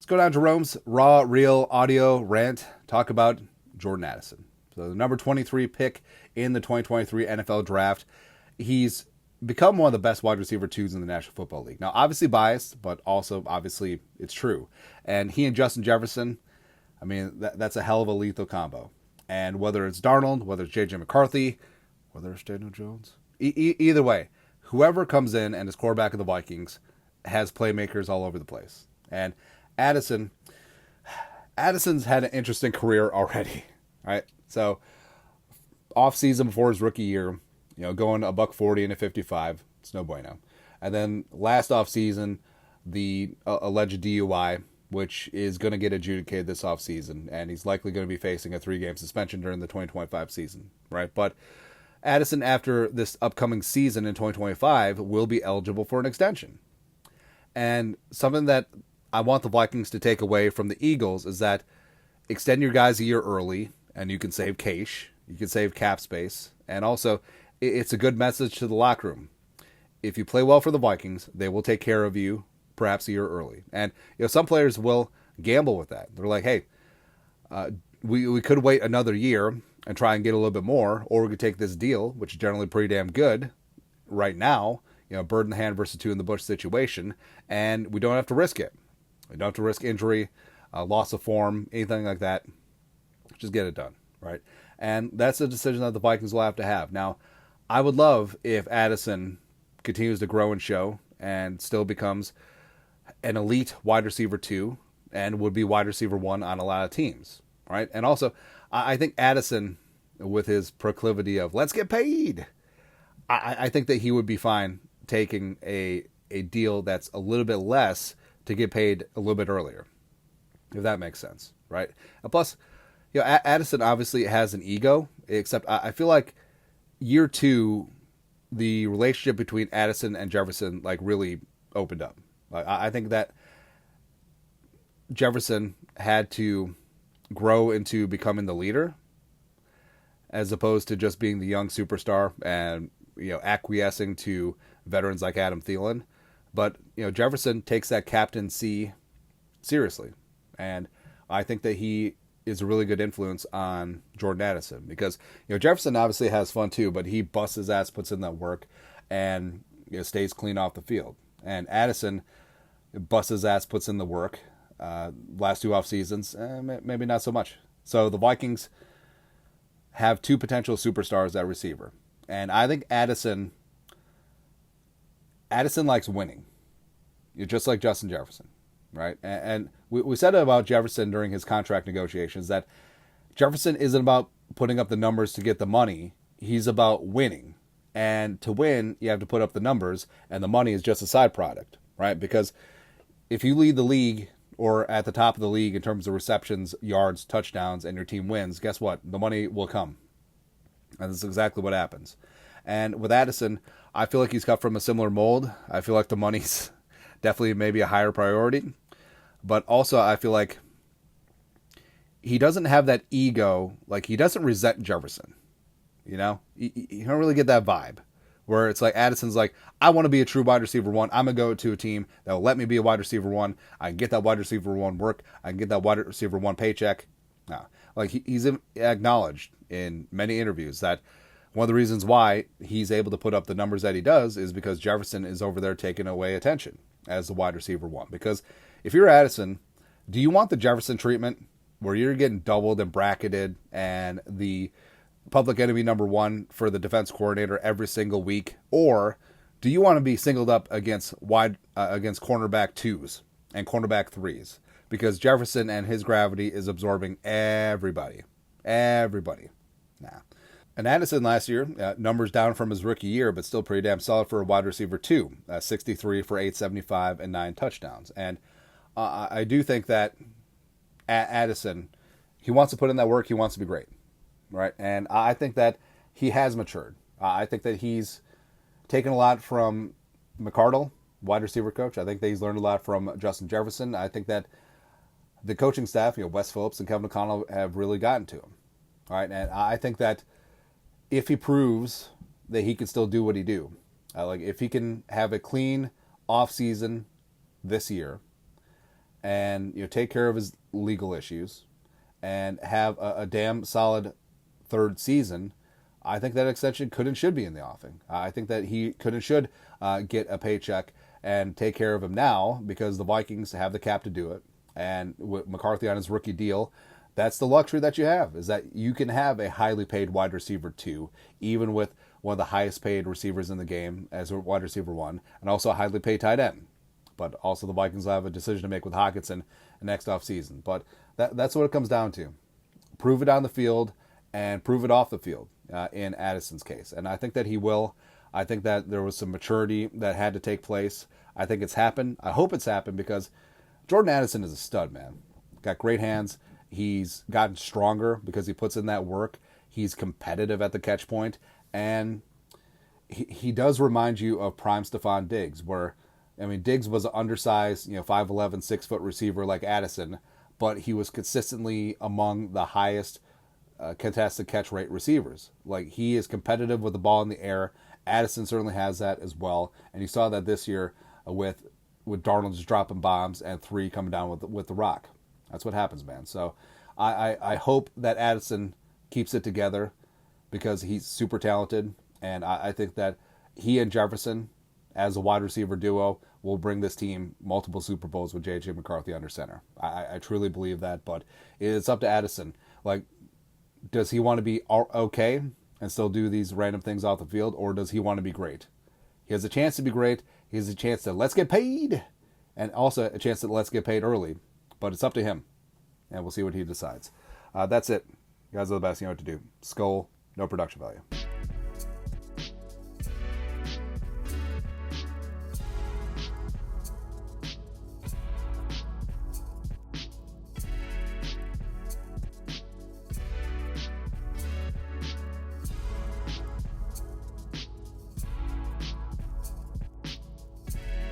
go down to Jerome's raw, real audio rant. Talk about Jordan Addison. So the number 23 pick in the 2023 NFL draft. He's become one of the best wide receiver twos in the National Football League. Now, obviously biased, but also obviously it's true. And he and Justin Jefferson, I mean, that's a hell of a lethal combo. And whether it's Darnold, whether it's J.J. McCarthy, whether it's Daniel Jones, either way, whoever comes in and is quarterback of the Vikings has playmakers all over the place. And Addison's had an interesting career already, right? So, off-season before his rookie year, going $140 and a 55, it's no bueno. And then last off-season, the alleged DUI, which is going to get adjudicated this offseason, and he's likely going to be facing a 3-game suspension during the 2025 season, right? But Addison, after this upcoming season in 2025, will be eligible for an extension. And something that I want the Vikings to take away from the Eagles is that extend your guys a year early, and you can save cash, you can save cap space, and also it's a good message to the locker room. If you play well for the Vikings, they will take care of you perhaps a year early. And some players will gamble with that. They're like, hey, we could wait another year and try and get a little bit more, or we could take this deal, which is generally pretty damn good right now, bird in the hand versus two in the bush situation, and we don't have to risk it. We don't have to risk injury, loss of form, anything like that. Just get it done, right? And that's a decision that the Vikings will have to have. Now, I would love if Addison continues to grow and show and still becomes an elite wide receiver 2 and would be wide receiver 1 on a lot of teams, right? And also, I think Addison, with his proclivity of let's get paid, I think that he would be fine taking a deal that's a little bit less to get paid a little bit earlier, if that makes sense, right? And plus, Addison obviously has an ego, except I feel like year 2, the relationship between Addison and Jefferson really opened up. I think that Jefferson had to grow into becoming the leader as opposed to just being the young superstar and acquiescing to veterans like Adam Thielen. But Jefferson takes that captaincy seriously, and I think that he is a really good influence on Jordan Addison because Jefferson obviously has fun too, but he busts his ass, puts in that work, and stays clean off the field. And Addison busts his ass, puts in the work. Last 2 off seasons, maybe not so much. So the Vikings have 2 potential superstars at receiver, and I think Addison likes winning. You're just like Justin Jefferson, right? And we said it about Jefferson during his contract negotiations that Jefferson isn't about putting up the numbers to get the money. He's about winning. And to win, you have to put up the numbers, and the money is just a side product, right? Because if you lead the league or at the top of the league in terms of receptions, yards, touchdowns, and your team wins, guess what? The money will come. And that's exactly what happens. And with Addison, I feel like he's cut from a similar mold. I feel like the money's definitely maybe a higher priority. But also I feel like he doesn't have that ego. Like, he doesn't resent Jefferson. You don't really get that vibe. Where it's like Addison's like, I want to be a true wide receiver 1. I'm going to go to a team that will let me be a wide receiver 1. I can get that wide receiver 1 work. I can get that wide receiver 1 paycheck. No. Like, he's acknowledged in many interviews that one of the reasons why he's able to put up the numbers that he does is because Jefferson is over there taking away attention as the wide receiver 1. Because if you're Addison, do you want the Jefferson treatment where you're getting doubled and bracketed and the public enemy number 1 for the defense coordinator every single week? Or do you want to be singled up against cornerback 2s and cornerback 3s? Because Jefferson and his gravity is absorbing everybody. Nah. And Addison last year, numbers down from his rookie year, but still pretty damn solid for a wide receiver 2. 63 for 875 and 9 touchdowns. And I do think that Addison, he wants to put in that work. He wants to be great. Right, and I think that he has matured. I think that he's taken a lot from McCardle, wide receiver coach. I think that he's learned a lot from Justin Jefferson. I think that the coaching staff, Wes Phillips and Kevin O'Connell, have really gotten to him. All right, and I think that if he proves that he can still do what he do, if he can have a clean off season this year, and take care of his legal issues and have a damn solid third season, I think that extension could and should be in the offing. I think that he could and should get a paycheck and take care of him now, because the Vikings have the cap to do it. And with McCarthy on his rookie deal, that's the luxury that you have, is that you can have a highly paid wide receiver 2, even with one of the highest paid receivers in the game as a wide receiver 1, and also a highly paid tight end. But also the Vikings will have a decision to make with Hockenson next offseason. But that's what it comes down to. Prove it on the field and prove it off the field in Addison's case. And I think that he will. I think that there was some maturity that had to take place. I think it's happened. I hope it's happened, because Jordan Addison is a stud, man. Got great hands. He's gotten stronger because he puts in that work. He's competitive at the catch point. And he does remind you of prime Stephon Diggs, where, I mean, Diggs was an undersized, 5'11", 6-foot receiver like Addison, but he was consistently among the highest contested catch rate receivers. Like, he is competitive with the ball in the air. Addison certainly has that as well, and you saw that this year with Darnold just dropping bombs and 3 coming down with the rock. That's what happens, man. So I hope that Addison keeps it together, because he's super talented, and I think that he and Jefferson, as a wide receiver duo, will bring this team multiple Super Bowls with J.J. McCarthy under center. I truly believe that, but it's up to Addison. Like, does he want to be okay and still do these random things off the field, or does he want to be great? He has a chance to be great. He has a chance to let's get paid, and also a chance to let's get paid early. But it's up to him, and we'll see what he decides. That's it. You guys are the best. You know what to do. Skull, no production value.